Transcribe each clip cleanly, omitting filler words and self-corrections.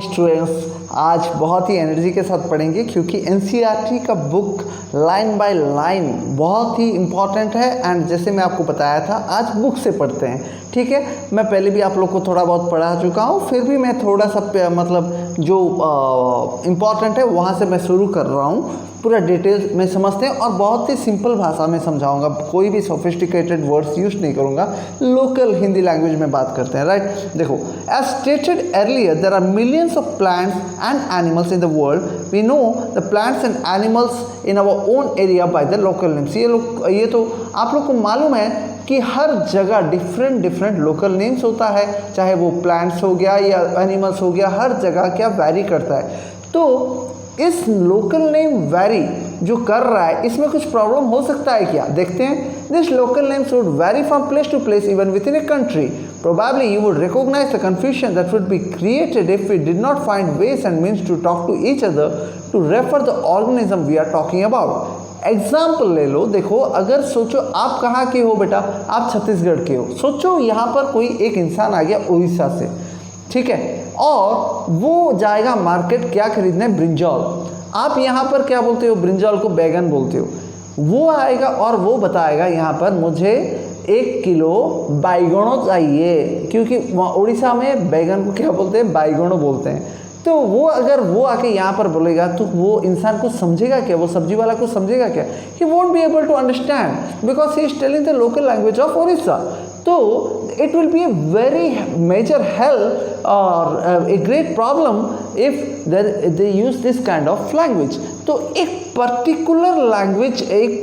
Students आज बहुत ही energy के साथ पढ़ेंगे क्योंकि एनसीईआरटी का बुक लाइन बाय लाइन बहुत ही इम्पॉर्टेंट है। एंड जैसे मैं आपको बताया था आज बुक से पढ़ते हैं, ठीक है। मैं पहले भी आप लोग को थोड़ा बहुत पढ़ा चुका हूँ, फिर भी मैं थोड़ा सा मतलब जो इम्पॉर्टेंट है वहाँ से मैं शुरू कर रहा हूँ। पूरा डिटेल्स में समझते हैं और बहुत ही सिंपल भाषा में समझाऊंगा, कोई भी सोफिस्टिकेटेड वर्ड्स यूज नहीं करूंगा, लोकल हिंदी लैंग्वेज में बात करते हैं, राइट। देखो, as stated earlier there are millions of plants and animals in the world. We know the plants and animals in our own area by the local names. ये तो आप लोग को मालूम है कि हर जगह डिफरेंट लोकल नेम्स होता है, चाहे वो प्लांट्स हो गया या एनिमल्स हो गया, हर जगह क्या वैरी करता है। तो इस लोकल नेम वैरी जो कर रहा है, इसमें कुछ प्रॉब्लम हो सकता है क्या, देखते हैं। This local names would vary from place to place even within a country. Probably you would recognize the confusion that would be created if we did not find ways and means to talk to each other to refer the organism we are talking about. Example ले लो, देखो अगर सोचो आप कहाँ के हो बेटा, आप छत्तीसगढ़ के हो। सोचो यहाँ पर कोई एक इंसान आ गया उड़ीसा से, ठीक है, और वो जाएगा मार्केट क्या खरीदने, ब्रिंजॉल। आप यहाँ पर क्या बोलते हो, ब्रिंजॉल को बैगन बोलते हो। वो आएगा और वो बताएगा यहाँ पर मुझे 1 किलो बैगनों चाहिए, क्योंकि उड़ीसा में बैगन को क्या बोलते हैं, बैगनों बोलते हैं। तो वो अगर वो आके यहाँ पर बोलेगा तो वो इंसान को समझेगा क्या, वो सब्जी वाला को समझेगा क्या? He won't be able to understand because he is telling the local language of Orissa. तो it will be a very major help or a great problem if they use this kind of language. तो एक particular language, एक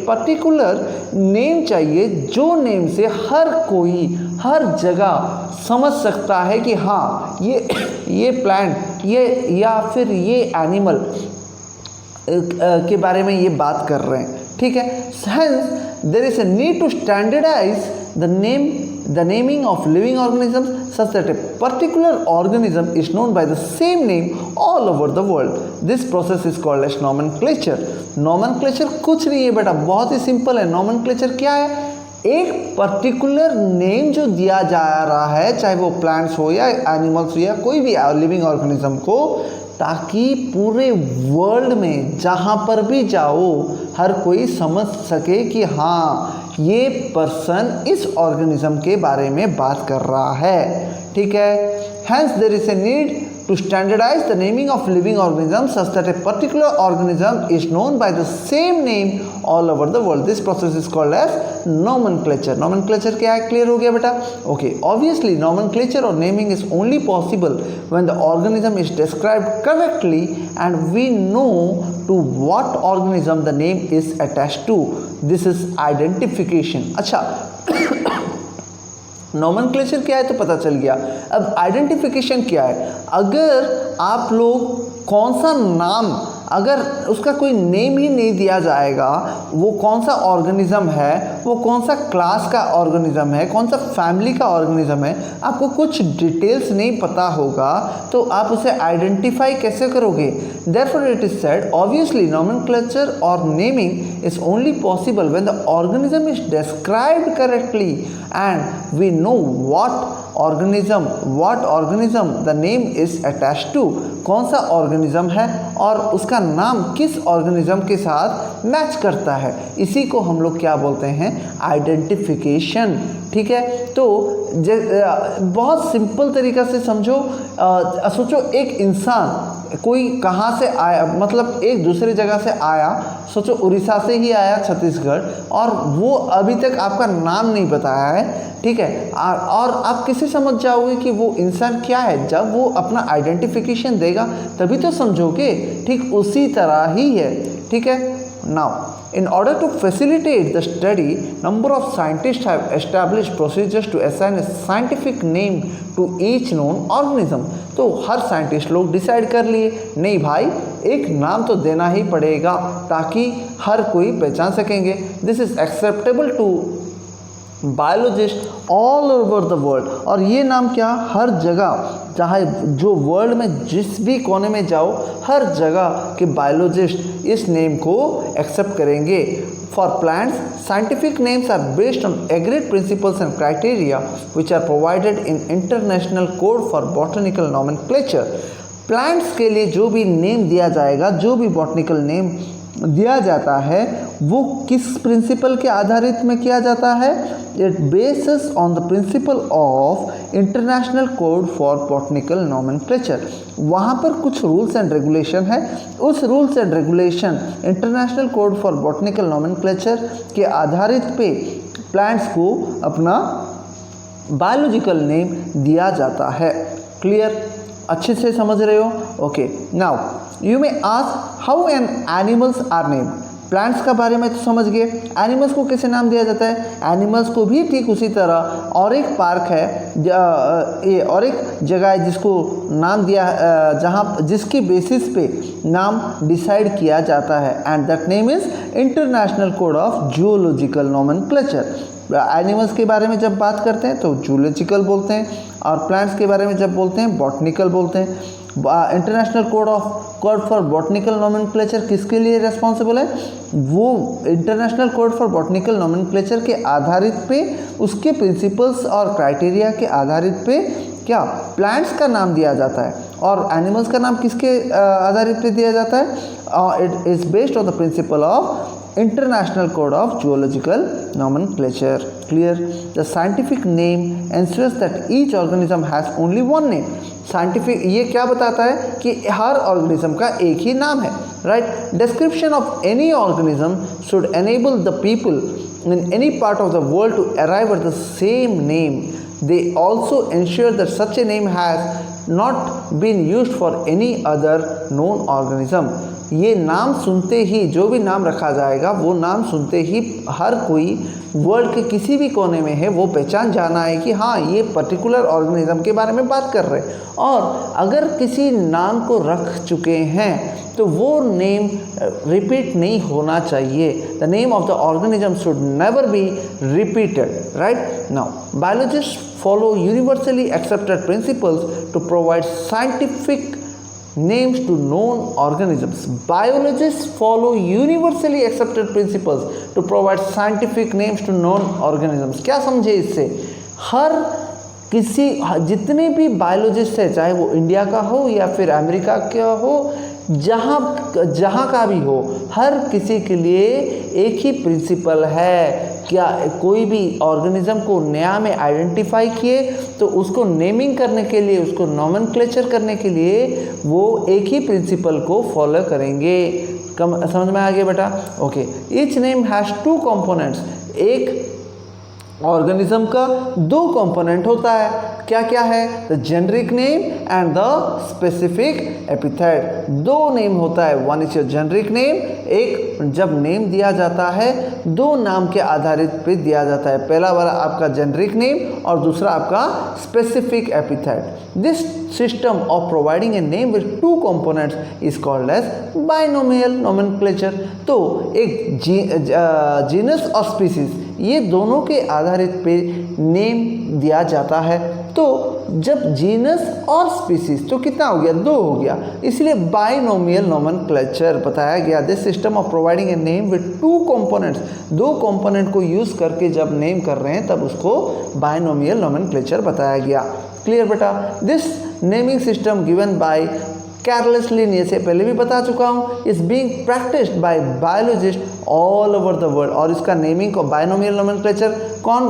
particular name चाहिए जो name से हर कोई हर जगह समझ सकता है कि हाँ ये प्लांट ये या फिर ये एनिमल के बारे में ये बात कर रहे हैं, ठीक है। Hence there is a need to standardize the naming of living organisms such that a particular organism is known by the same name all over the world. This process is called as nomenclature. Nomenclature कुछ नहीं है बेटा, बहुत ही simple है। Nomenclature क्या है? एक particular name जो दिया जा रहा है, चाहे वो प्लांट्स हो या एनिमल्स हो या कोई भी लिविंग ऑर्गेनिज्म को, ताकि पूरे वर्ल्ड में जहाँ पर भी जाओ हर कोई समझ सके कि हाँ ये पर्सन इस ऑर्गेनिज्म के बारे में बात कर रहा है, ठीक है। Hence there is a need to standardize the naming of living organisms such that a particular organism is known by the same name all over the world. This process is called as nomenclature. Nomenclature क्या है, clear हो गया बेटा? Okay, obviously nomenclature or naming is only possible when the organism is described correctly and we know to what organism the name is attached to. This is identification. अच्छा nomenclature क्या है तो पता चल गया। अब आइडेंटिफिकेशन क्या है? अगर आप लोग कौन सा नाम, अगर उसका कोई नेम ही नहीं दिया जाएगा, वो कौन सा ऑर्गेनिज्म है, वो कौन सा क्लास का ऑर्गेनिज्म है, कौन सा फैमिली का ऑर्गेनिज्म है, आपको कुछ डिटेल्स नहीं पता होगा तो आप उसे आइडेंटिफाई कैसे करोगे? Therefore it is said obviously nomenclature or naming is only possible when the organism is described correctly and we know what organism the name is attached to. कौन सा ऑर्गेनिज्म है और उसका नाम किस ऑर्गेनिज्म के साथ मैच करता है, इसी को हम लोग क्या बोलते हैं, आइडेंटिफिकेशन, ठीक है। तो बहुत सिंपल तरीका से समझो। सोचो एक इंसान कोई कहाँ से आया, मतलब एक दूसरे जगह से आया, सोचो उड़ीसा से ही आया छत्तीसगढ़, और वो अभी तक आपका नाम नहीं बताया है, ठीक है, और आप कैसे समझ जाओगे कि वो इंसान क्या है? जब वो अपना आइडेंटिफिकेशन देगा तभी तो समझोगे, ठीक उसी तरह ही है, ठीक है। Now in order to facilitate the study, number of scientists have established procedures to assign a scientific name to each known organism. तो हर साइंटिस्ट लोग डिसाइड कर लिए, नहीं भाई एक नाम तो देना ही पड़ेगा ताकि हर कोई पहचान सकेंगे। This is acceptable to biologist all over the world. और ये नाम क्या, हर जगह, चाहे जो वर्ल्ड में जिस भी कोने में जाओ, हर जगह के बायोलॉजिस्ट इस नेम को एक्सेप्ट करेंगे। For plants, scientific names are based on agreed principles and criteria which are provided in international code for botanical nomenclature. Plants के लिए जो भी नेम दिया जाएगा, जो भी बॉटनिकल नेम दिया जाता है, वो किस प्रिंसिपल के आधारित में किया जाता है? It basis on the principle of international code for botanical nomenclature. वहाँ पर कुछ रूल्स एंड रेगुलेशन है, उस rules and regulation international code for botanical nomenclature के आधारित पे प्लांट्स को अपना बायोलॉजिकल नेम दिया जाता है। क्लियर, अच्छे से समझ रहे हो? Okay, now you may ask how an animals are named. Plants का बारे में तो समझ गए, एनिमल्स को कैसे नाम दिया जाता है? एनिमल्स को भी ठीक उसी तरह और एक पार्क है और एक जगह है जिसको नाम दिया, जहाँ जिसकी बेसिस पे नाम डिसाइड किया जाता है, and that name is international code of zoological nomenclature. Animals के बारे में जब बात करते हैं तो जूलॉजिकल बोलते हैं, और प्लांट्स के बारे में जब बोलते हैं बॉटनिकल बोलते हैं। International code for botanical nomenclature किसके लिए रिस्पॉन्सिबल है? वो international code for botanical nomenclature के आधारित पे, उसके प्रिंसिपल्स और क्राइटेरिया के आधारित पे क्या प्लांट्स का नाम दिया जाता है, और एनिमल्स का नाम किसके आधारित पे दिया जाता है? It is based on the principle of International Code of Zoological Nomenclature. Clear? The scientific name ensures that each organism has only one name. Scientific ये क्या बताता है कि हर ऑर्गेनिज्म का एक ही नाम है, right? Description of any organism should enable the people in any part of the world to arrive at the same name. They also ensure that such a name has not been used for any other known organism. ये नाम सुनते ही, जो भी नाम रखा जाएगा, वो नाम सुनते ही हर कोई वर्ल्ड के किसी भी कोने में है वो पहचान जाना है कि हाँ, ये पर्टिकुलर ऑर्गेनिज्म के बारे में बात कर रहे हैं। और अगर किसी नाम को रख चुके हैं तो वो नेम रिपीट नहीं होना चाहिए। The name of the organism should never be repeated, right? Now biologist follow universally accepted principles to provide scientific names to known organisms. Biologists follow universally accepted principles to provide scientific names to known organisms. क्या समझे इससे? हर किसी, जितने भी biologist है, चाहे वो India का हो या फिर अमेरिका का हो, जहाँ का भी हो, हर किसी के लिए एक ही प्रिंसिपल है। क्या कोई भी ऑर्गेनिज्म को नया में आइडेंटिफाई किए तो उसको नेमिंग करने के लिए, उसको नोमेनक्लेचर करने के लिए वो एक ही प्रिंसिपल को फॉलो करेंगे। समझ में आ गया बेटा? Okay, each name has two components. एक ऑर्गेनिज्म का दो कंपोनेंट होता है, क्या क्या है? The generic name and the specific epithet. दो नेम होता है, one is your generic name, एक जब नेम दिया जाता है दो नाम के आधारित पे दिया जाता है, पहला वाला आपका जेनरिक नेम और दूसरा आपका specific epithet. This system of providing a name with two components is called as binomial nomenclature. तो एक जीनस और स्पीसीज, ये दोनों के आधारित पे नेम दिया जाता है। तो जब जीनस और स्पीसीज, तो कितना हो गया? दो हो गया, इसलिए बाइनोमियल नोमेनक्लेचर बताया गया। This system of providing a name with two components, दो कंपोनेंट को यूज करके जब नेम कर रहे हैं तब उसको बाइनोमियल नोमेनक्लेचर बताया गया। क्लियर बेटा? This naming system given by Carolus Linnaeus, से पहले भी बता चुका हूँ, is being practised by biologist all over the world. और इसका नेमिंग को बाइनोमियल नोमेनक्लेचर कौन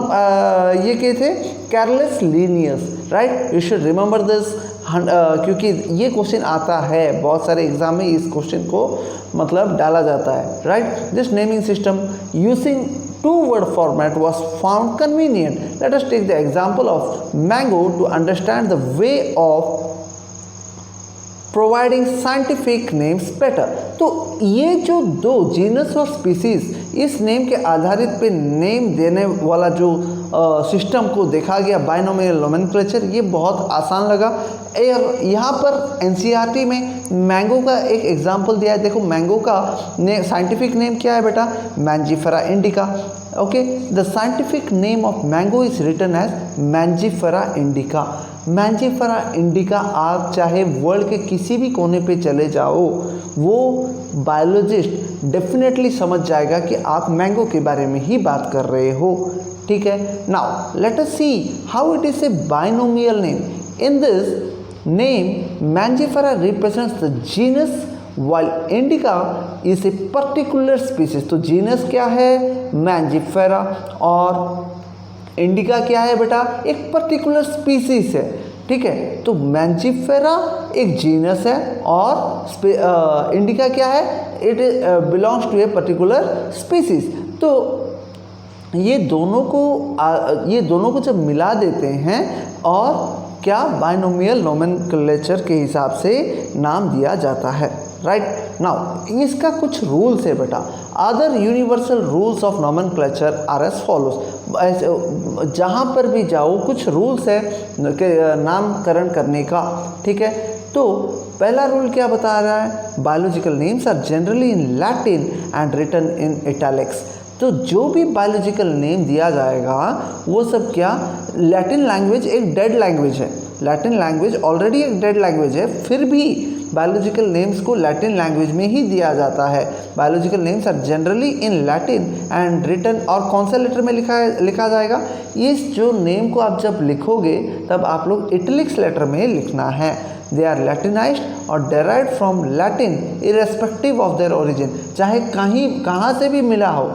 ये किए थे? Carolus Linnaeus, right? You should remember this, क्योंकि ये क्वेश्चन आता है बहुत सारे एग्जाम में, इस क्वेश्चन को मतलब डाला जाता है, right? This naming system using two-word format was found convenient. Let us take the example of mango to understand the way of providing scientific names better. तो ये जो दो जीनस और स्पीसीज, इस नेम के आधारित पे नेम देने वाला जो सिस्टम को देखा गया बाइनोमियल नोमेनक्लेचर, ये बहुत आसान लगा। यहाँ पर एनसीईआरटी में मैंगो का एक एग्जांपल दिया है। देखो मैंगो का साइंटिफिक नेम क्या है बेटा, mangifera indica. Okay, the scientific name of mango is written as mangifera indica. Mangifera indica आप चाहे वर्ल्ड के किसी भी कोने पे चले जाओ, वो बायोलॉजिस्ट डेफिनेटली समझ जाएगा कि आप मैंगो के बारे में ही बात कर रहे हो। ठीक है, now let us see how it is a binomial name. In this name Mangifera represents the genus while Indica is a particular species। तो जीनस क्या है, Mangifera, और इंडिका क्या है बेटा, एक पर्टिकुलर स्पीसीज है। ठीक है, तो मैंजीफेरा एक जीनस है और इंडिका क्या है, it belongs to a particular species. तो ये दोनों को जब मिला देते हैं और क्या बाइनोमियल नोमेनक्लेचर के हिसाब से नाम दिया जाता है। राइट, नाउ इसका कुछ रूल्स है बेटा। Other universal rules of nomenclature are as follows. जहाँ पर भी जाओ कुछ रूल्स है नामकरण करने का। ठीक है, तो पहला रूल क्या बता रहा है, biological names are generally in Latin and written in italics. तो जो भी बायोलॉजिकल नेम दिया जाएगा वो सब क्या, लैटिन लैंग्वेज एक डेड लैंग्वेज है, लैटिन लैंग्वेज ऑलरेडी एक डेड लैंग्वेज है, फिर भी बायोलॉजिकल नेम्स को लैटिन लैंग्वेज में ही दिया जाता है। Biological names are generally in Latin and written, और कौन सा लेटर में लिखा जाएगा, इस जो नेम को आप जब लिखोगे तब आप लोग इटैलिक्स लेटर में लिखना है। दे आर लैटिनाइज्ड और derived from Latin irrespective of their origin. चाहे कहाँ से भी मिला हो,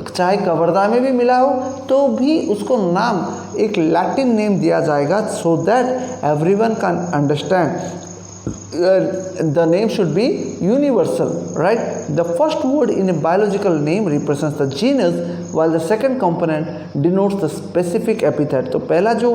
चाहे कवर्धा में भी मिला हो, तो भी उसको नाम एक लैटिन नेम दिया जाएगा, so that everyone can understand. The name should be universal, right? The first word in a biological name represents the genus, while the second component denotes the specific epithet। तो पहला जो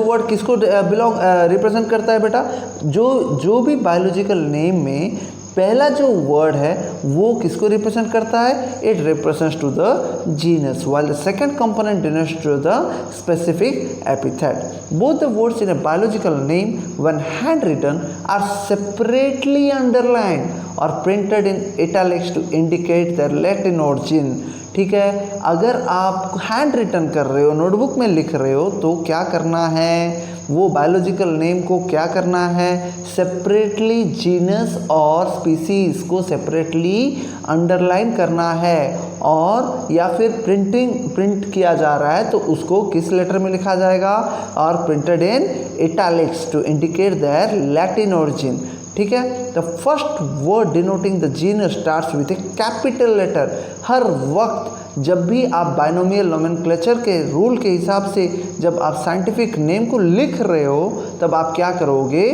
word किसको represent करता है बेटा, जो भी biological name में पहला जो वर्ड है वो किसको रिप्रेजेंट करता है, it represents to the genus, while the second component denotes to the specific epithet. Both the words in a biological name when hand written are separately underlined और printed in italics to indicate their Latin origin. ठीक है, अगर आप hand written कर रहे हो, notebook में लिख रहे हो, तो क्या करना है, वो बायोलॉजिकल नेम को क्या करना है, सेपरेटली जीनस और स्पीसीज को सेपरेटली अंडरलाइन करना है, और या फिर प्रिंट किया जा रहा है तो उसको किस लेटर में लिखा जाएगा, और printed in italics to indicate their Latin origin. ठीक है, the first word denoting the genus starts with a capital letter. हर वक्त जब भी आप बाइनोमियल नोमेनक्लेचर के रूल के हिसाब से जब आप साइंटिफिक नेम को लिख रहे हो, तब आप क्या करोगे,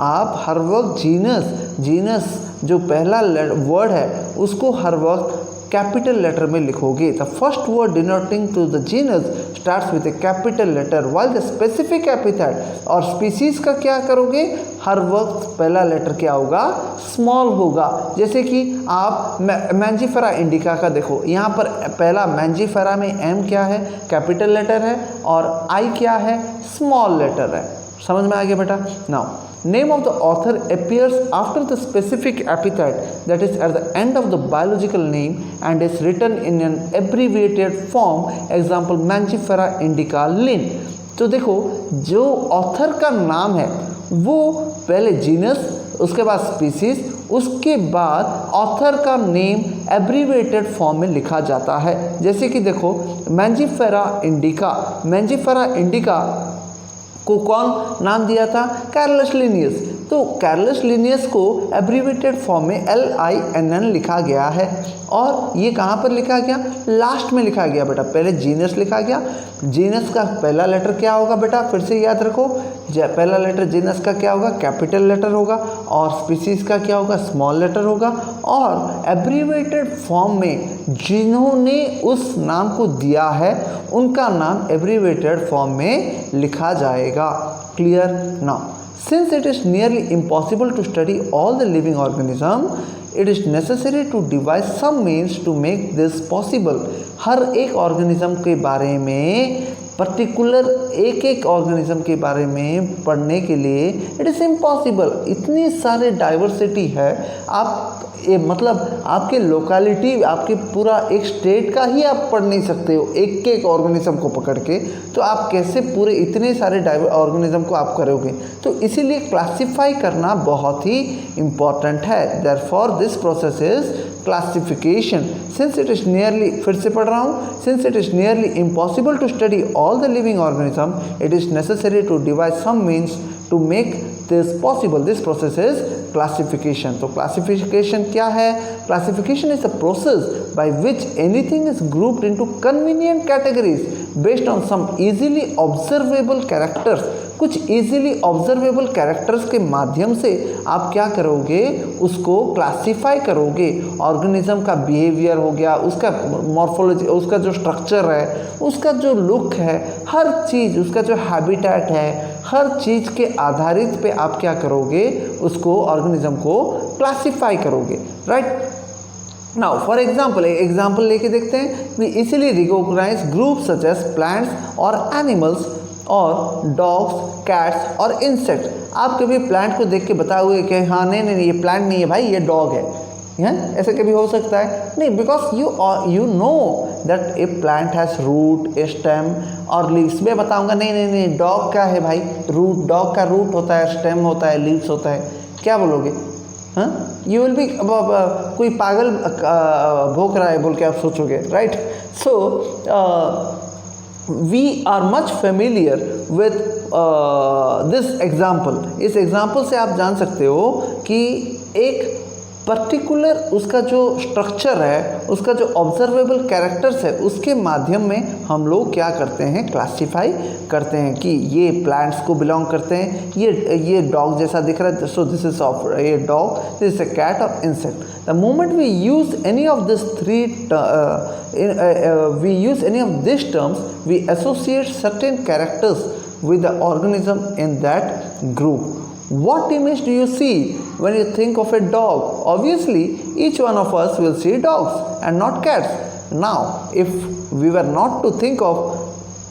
आप हर वक्त जीनस जो पहला वर्ड है उसको हर वक्त कैपिटल लेटर में लिखोगे। The first word denoting to the genus starts with a capital letter, while the specific epithet, और स्पीसीज का क्या करोगे, हर वक्त पहला लेटर क्या होगा, स्मॉल होगा। जैसे कि आप मैंजीफेरा इंडिका का देखो, यहाँ पर पहला मैंजीफेरा में एम क्या है, कैपिटल लेटर है, और आई क्या है, स्मॉल लेटर है। समझ में आ गया बेटा। Now name of the author appears after the specific epithet, that is at the end of the biological name, and is written in an abbreviated form, example Mangifera indica Linn। तो देखो जो author का नाम है वो पहले genus, उसके बाद स्पीसीज, उसके बाद ऑथर का नेम एब्रीवेटेड फॉर्म में लिखा जाता है। जैसे कि देखो मैंजीफेरा इंडिका को कौन नाम दिया था, कार्लस लिनियस। तो कार्लस लिनियस को एब्रीवेटेड फॉर्म में LINN लिखा गया है, और ये कहाँ पर लिखा गया, लास्ट में लिखा गया बेटा। पहले जीनस लिखा गया, जीनस का पहला लेटर क्या होगा बेटा, फिर से याद रखो, पहला लेटर जीनस का क्या होगा, कैपिटल लेटर होगा, और स्पीसीज का क्या होगा, स्मॉल लेटर होगा, और एब्रीवेटेड फॉर्म में जिन्होंने उस नाम को दिया है उनका नाम एब्रीवेटेड फॉर्म में लिखा जाएगा। Clear? Now, since it is nearly impossible to study all the living organism, it is necessary to devise some means to make this possible. हर एक ऑर्गेनिज्म के बारे में, पर्टिकुलर एक एक ऑर्गेनिज्म के बारे में पढ़ने के लिए इट इज़ इम्पॉसिबल, इतनी सारे डाइवर्सिटी है। आप मतलब आपके लोकेलिटी, आपके पूरा एक स्टेट का ही आप पढ़ नहीं सकते हो एक एक ऑर्गेनिज्म को पकड़ के, तो आप कैसे पूरे इतने सारे ऑर्गेनिज्म को आप करोगे? तो इसीलिए क्लासिफाई करना बहुत ही इम्पॉर्टेंट है। Therefore this process is classification. Since it is nearly, फिर से पढ़ रहा हूँ, since it is nearly impossible to study all the living organism, it is necessary to devise some means to make this possible. This process is classification. तो classification क्या है? Classification is a process by which anything is grouped into convenient categories based on some easily observable characters. कुछ easily observable characters के माध्यम से आप क्या करोगे? उसको क्लासिफाई करोगे। ऑर्गेनिज्म का बिहेवियर हो गया, उसका मॉर्फोलॉजी, उसका जो स्ट्रक्चर है, उसका जो लुक है, हर चीज़, उसका जो हैबिटेट है, हर चीज़ के आधारित पे आप क्या करोगे? उसको ऑर्गेनिज्म को क्लासिफाई करोगे, राइट? नाउ फॉर एग्जाम्पल, एक एग्जाम्पल लेके देखते हैं। We easily recognise group such as plants और एनिमल्स और डॉग्स, कैट्स और इंसेक्ट। आप कभी प्लांट को देख के बताए हुए कि हाँ नहीं, ये प्लांट नहीं है भाई, ये डॉग है, ऐसे कभी हो सकता है? नहीं, because you know that a plant has root, a stem और लीव्स। मैं बताऊंगा नहीं, डॉग क्या है भाई? रूट, डॉग का रूट होता है, स्टेम होता है, लीव्स होता है। क्या बोलोगे? हाँ, यू विल बी, कोई पागल भौंक रहा है बोल के आप सोचोगे, right? So we are much familiar with this example। इस एग्जाम्पल से आप जान सकते हो कि एक पर्टिकुलर उसका जो स्ट्रक्चर है, उसका जो ऑब्जर्वेबल कैरेक्टर्स है, उसके माध्यम में हम लोग क्या करते हैं? क्लासिफाई करते हैं कि ये प्लांट्स को बिलोंग करते हैं, ये डॉग जैसा दिख रहा है, सो दिस इज ऑफ ये dog, this is a cat और insect. The moment we use any of this three we use any of these terms, we associate certain characters with the organism in that group. What image do you see when you think of a dog? Obviously, each one of us will see dogs and not cats. Now, if we were not to think of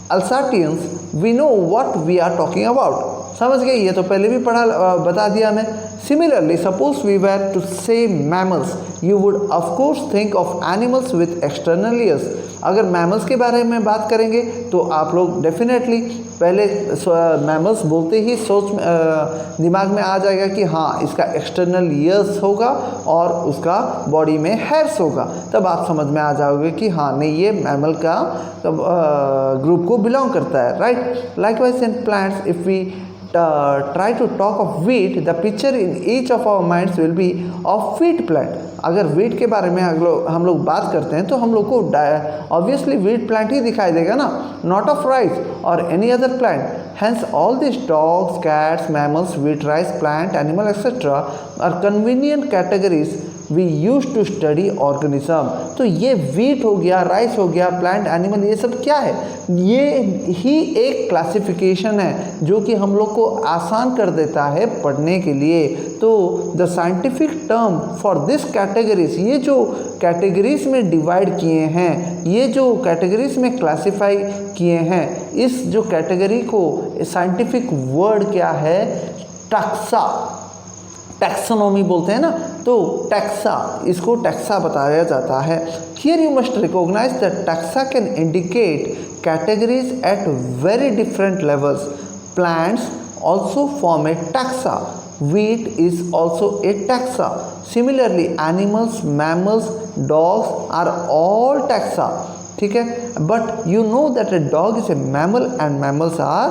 Alsatians, we know what we are talking about. समझ गए? ये तो पहले भी बता दिया मैं। Similarly, suppose we were to say mammals, you would of course think of animals with external ears. अगर मैमल्स के बारे में बात करेंगे तो आप लोग डेफिनेटली पहले मैमल्स बोलते ही दिमाग में आ जाएगा कि हाँ, इसका एक्सटर्नल ईयर्स होगा और उसका बॉडी में हेयर्स होगा। तब आप समझ में आ जाओगे कि हाँ नहीं, ये मैमल का ग्रुप को बिलोंग करता है, right? Likewise in plants, if we try to talk of wheat, the picture in each of our minds will be of wheat plant. अगर वीट के बारे में हम लोग बात करते हैं तो हम लोग को ऑब्वियसली वीट प्लांट ही दिखाई देगा ना, नॉट ऑफ राइस और any other plant. Hence all these dogs, cats, mammals, wheat, rice, plant, animal, etc. are convenient categories we used to study organism। तो ये wheat हो गया, राइस हो गया, प्लांट, एनिमल, ये सब क्या है? ये ही एक क्लासिफिकेशन है जो कि हम लोग को आसान कर देता है पढ़ने के लिए। तो the scientific term for this categories, ये जो कैटेगरीज में डिवाइड किए हैं, ये जो कैटेगरीज में क्लासिफाई किए हैं, इस जो कैटेगरी को साइंटिफिक वर्ड क्या है? टैक्सा, टैक्सोनॉमी बोलते हैं ना, तो टैक्सा, इसको टैक्सा बताया जाता है। Here you must recognise that taxa can indicate categories at very different levels. Plants also form a taxa, wheat is also a taxa. Similarly, animals, mammals, dogs are all taxa. ठीक है? But you know that a dog is a mammal and mammals are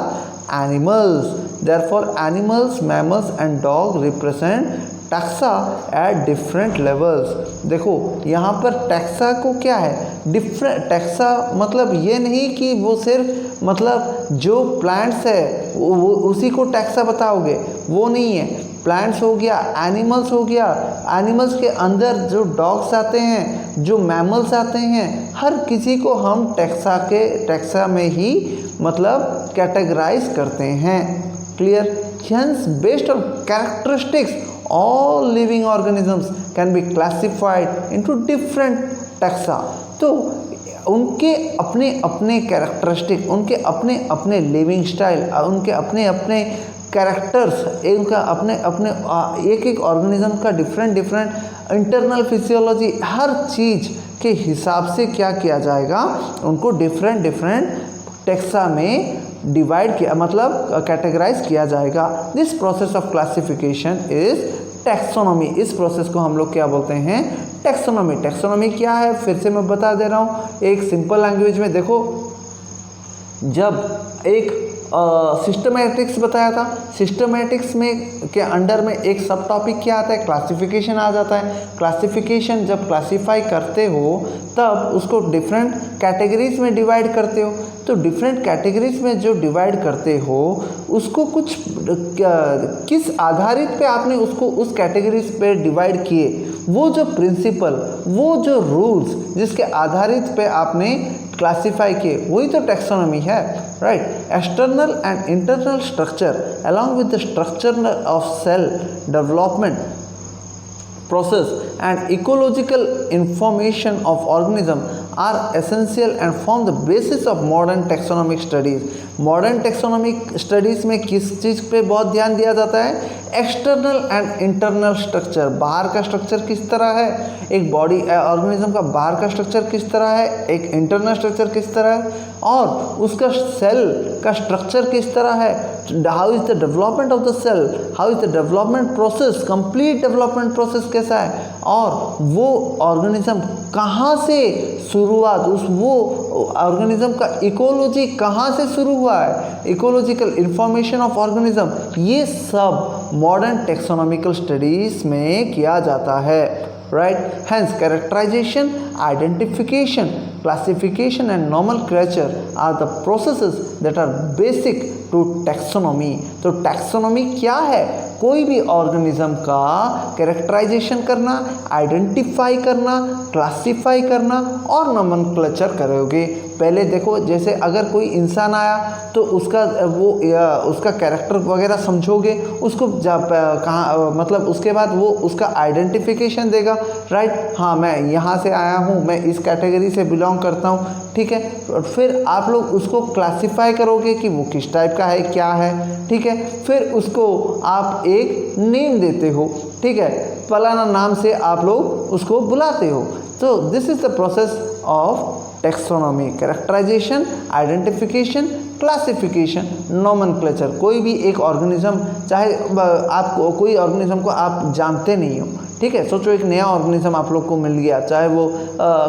animals. Therefore, animals, mammals and dog represent taxa at different levels. देखो यहाँ पर taxa को क्या है? Different taxa मतलब ये नहीं कि वो सिर्फ मतलब जो प्लांट्स है वो उसी को टैक्सा बताओगे, वो नहीं है। प्लांट्स हो गया, एनिमल्स हो गया, एनिमल्स के अंदर जो डॉग्स आते हैं, जो मैमल्स आते हैं, हर किसी को हम टैक्सा में ही मतलब कैटेगराइज करते हैं। Clear? Hence, based on characteristics, all living organisms can be classified into different taxa. तो उनके अपने अपने कैरेक्टरिस्टिक, उनके अपने अपने लिविंग स्टाइल, उनके अपने अपने कैरेक्टर्स, उनका अपने अपने एक एक ऑर्गेनिज्म का डिफरेंट इंटरनल फिजियोलॉजी, हर चीज़ के हिसाब से क्या किया जाएगा, उनको डिफरेंट टेक्सा में डिवाइड किया, मतलब कैटेगराइज किया जाएगा. This process of classification is taxonomy. इस प्रोसेस को हम लोग क्या बोलते हैं, टैक्सोनॉमी. टैक्सोनॉमी क्या है, फिर से मैं बता दे रहा हूँ एक सिंपल लैंग्वेज में. देखो, जब एक सिस्टमैटिक्स बताया था, सिस्टमैटिक्स में के अंडर में एक सब टॉपिक क्या आता है, क्लासिफिकेशन आ जाता है. क्लासिफिकेशन जब क्लासीफाई करते हो तब उसको डिफरेंट कैटेगरीज में डिवाइड करते हो. तो डिफरेंट कैटेगरीज में जो डिवाइड करते हो उसको कुछ किस आधारित पे आपने उसको उस कैटेगरीज पे डिवाइड किए, वो जो प्रिंसिपल, वो जो रूल्स जिसके आधारित पे आपने क्लासीफाई किए, वही तो टैक्सोनॉमी है. Right? External and internal structure along with the structure of cell development process and ecological information of organism are essential and form the basis of modern taxonomic studies. Modern taxonomic studies में किस चीज़ पे बहुत ध्यान दिया जाता है, external and internal structure. बाहर का स्ट्रक्चर किस तरह है, एक बॉडी ऑर्गेनिज्म का बाहर का स्ट्रक्चर किस तरह है, एक इंटरनल स्ट्रक्चर किस तरह है, और उसका सेल का स्ट्रक्चर किस तरह है. How is the development of the cell, how is the development process, complete development process कैसा है, और वो ऑर्गेनिज्म कहाँ से शुरुआत, उस वो ऑर्गेनिज्म का इकोलॉजी कहाँ से शुरू हुआ है, इकोलॉजिकल इंफॉर्मेशन ऑफ ऑर्गेनिज्म, ये सब मॉडर्न टेक्सोनॉमिकल स्टडीज में किया जाता है. Right? Hence characterisation, identification, classification and nomenclature are the processes that are basic to taxonomy. तो टैक्सोनॉमी क्या है, कोई भी ऑर्गेनिज्म का कैरेक्टराइजेशन करना, आइडेंटिफाई करना, क्लासिफाई करना और नोमेनक्लेचर करोगे. पहले देखो, जैसे अगर कोई इंसान आया तो उसका उसका कैरेक्टर वगैरह समझोगे, उसको कहाँ, मतलब उसके बाद वो उसका आइडेंटिफिकेशन देगा. राइट? हाँ, मैं यहाँ से आया हूँ, मैं इस कैटेगरी से बिलोंग करता हूँ. ठीक है? फिर आप लोग उसको क्लासिफाई करोगे कि वो किस टाइप का है, क्या है. ठीक है? फिर उसको आप एक नेम देते हो. ठीक है? फलाना नाम से आप लोग उसको बुलाते हो. तो this is the process of taxonomy. Characterisation, identification, classification, nomenclature. कोई भी एक ऑर्गेनिज्म, चाहे आप कोई ऑर्गेनिज्म को आप जानते नहीं हो, ठीक है, सोचो एक नया ऑर्गेनिज्म आप लोग को मिल गया, चाहे वो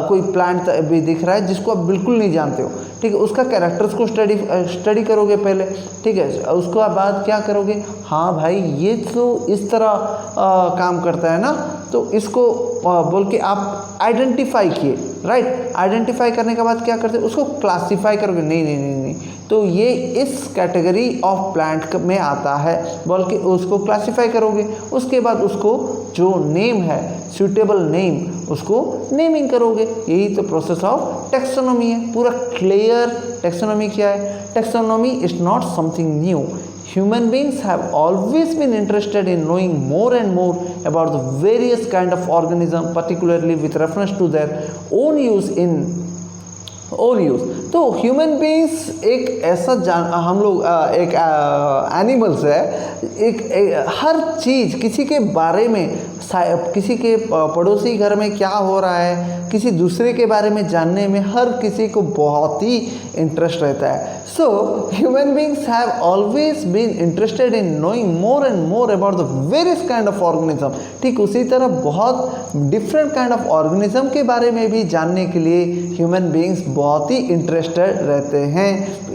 कोई प्लांट भी दिख रहा है जिसको आप बिल्कुल नहीं जानते हो. ठीक है? उसका कैरेक्टर्स को स्टडी करोगे पहले. ठीक है? उसके बाद क्या करोगे, हाँ भाई ये तो इस तरह काम करता है ना, तो इसको बोल के आप आइडेंटिफाई किए. राइट? आइडेंटिफाई करने के बाद क्या करते, उसको क्लासीफाई करोगे. नहीं, तो ये इस कैटेगरी ऑफ प्लांट में आता है बोल के उसको क्लासीफाई करोगे. उसके बाद उसको जो नेम है, सूटेबल नेम, उसको नेमिंग करोगे. यही तो प्रोसेस ऑफ टैक्सोनॉमी है. पूरा क्लियर. टैक्सोनॉमी क्या है? Taxonomy is not something new. Human beings have always been interested in knowing more and more about the various kind of organism, particularly with reference to their own use. तो human beings एक ऐसा हम लोग एक animals है, एक हर चीज़ किसी के बारे में, किसी के पड़ोसी घर में क्या हो रहा है, किसी दूसरे के बारे में जानने में हर किसी को बहुत ही इंटरेस्ट रहता है. So human beings have always been interested in knowing more and more about the various kind of organism. ठीक उसी तरह बहुत डिफरेंट काइंड ऑफ ऑर्गेनिज्म के बारे में भी जानने के लिए ह्यूमन बींग्स बहुत ही इंटरेस्टेड रहते हैं.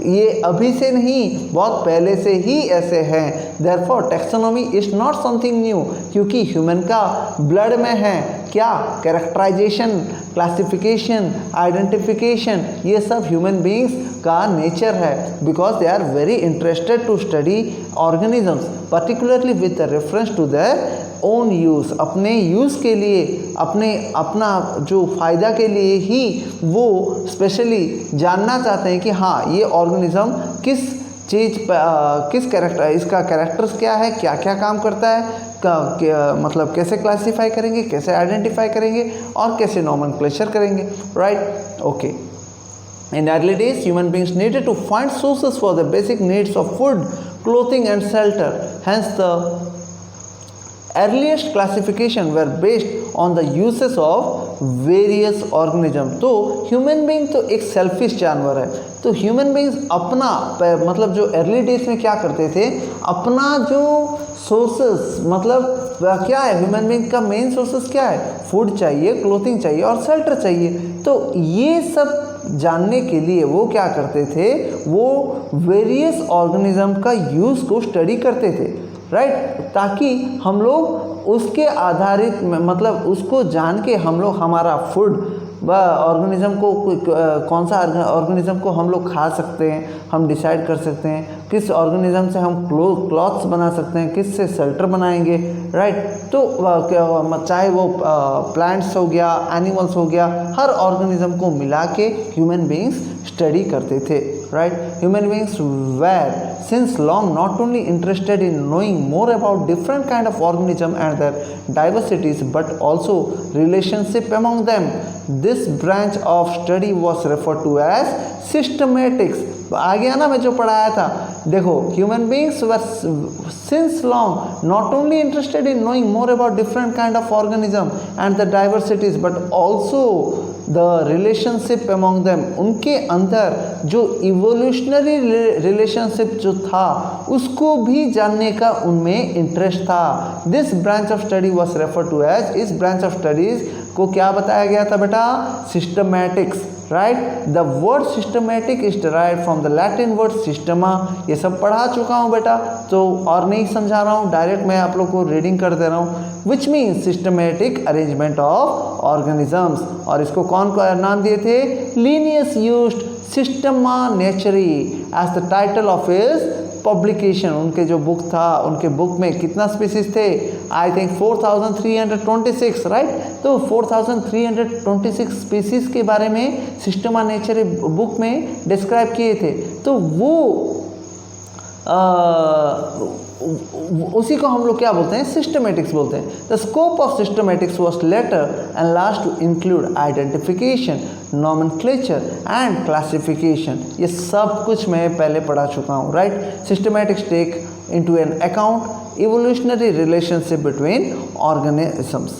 ये अभी से नहीं, बहुत पहले से ही ऐसे हैं. Therefore taxonomy is not something new, क्योंकि ह्यूमन का ब्लड में है क्या, कैरेक्टराइजेशन, क्लासिफिकेशन, आइडेंटिफिकेशन, ये सब ह्यूमन बींग्स का नेचर है. Because they are very interested to study organisms, particularly with reference to their own use. अपने यूज़ के लिए, अपना जो फ़ायदा के लिए ही वो स्पेशली जानना चाहते हैं कि हाँ ये ऑर्गेनिज्म किस चीज़ किस कैरेक्टर, इसका कैरेक्टर्स क्या है, क्या क्या काम करता है, मतलब कैसे क्लासीफाई करेंगे, कैसे आइडेंटिफाई करेंगे और कैसे नॉमेनक्लेचर करेंगे, right. Okay, in early days human beings needed to find sources for the basic needs of food, clothing and shelter. Hence the earliest classification were based on the uses of various organisms. तो human being तो एक selfish जानवर है, तो human beings अपना मतलब जो early days में क्या करते थे, अपना जो सोर्सेस मतलब क्या है, ह्यूमन बीइंग का मेन सोर्सेस क्या है, फूड चाहिए, क्लोथिंग चाहिए और शेल्टर चाहिए। तो ये सब जानने के लिए वो क्या करते थे, वो वेरियस ऑर्गेनिज्म का यूज़ को स्टडी करते थे, राइट, ताकि हम लोग उसके आधारित मतलब उसको जान के हम लोग हमारा फूड व ऑर्गेनिज्म को कौन सा ऑर्गेनिज्म को हम लोग खा सकते हैं, हम डिसाइड कर सकते हैं किस ऑर्गेनिज्म से हम क्लॉथ्स बना सकते हैं, किस से शेल्टर बनाएंगे, राइट। तो चाहे वो प्लांट्स हो गया, एनिमल्स हो गया, हर ऑर्गेनिज्म को मिला के ह्यूमन बीइंग्स स्टडी करते थे, right. Human beings were since long not only interested in knowing more about different kind of organism and their diversities but also relationship among them. This branch of study was referred to as systematics. आ गया ना, मैं जो पढ़ाया था, देखो human beings were since long not only interested in knowing more about different kind of organism and the diversities but also the relationship among them. उनके अंदर जो इवोल्यूशनरी रिलेशनशिप जो था उसको भी जानने का उनमें इंटरेस्ट था। This branch of study was refer to as, इस ब्रांच ऑफ स्टडीज को क्या बताया गया था बेटा, systematics, right. The word systematic is derived from the Latin word systema. ये सब पढ़ा चुका हूँ बेटा, तो और नहीं समझा रहा हूँ, डायरेक्ट मैं आप लोग को रीडिंग कर दे रहा हूँ। Which means systematic arrangement of organisms, और इसको कौन को नाम दिए थे, Linnaeus used systema naturae as the title of his publication. उनके जो बुक था, उनके बुक में कितना स्पीसीज थे, आई थिंक 4326, राइट। तो 4326 स्पीसीज के बारे में सिस्टमा नेचुरी बुक में डिस्क्राइब किए थे। तो वो उसी को हम लोग क्या बोलते हैं, सिस्टमेटिक्स बोलते हैं। The scope of systematics was later and last to include identification, nomenclature and classification. ये सब कुछ मैं पहले पढ़ा चुका हूँ, right. Systematics take into an account evolutionary relationship between organisms.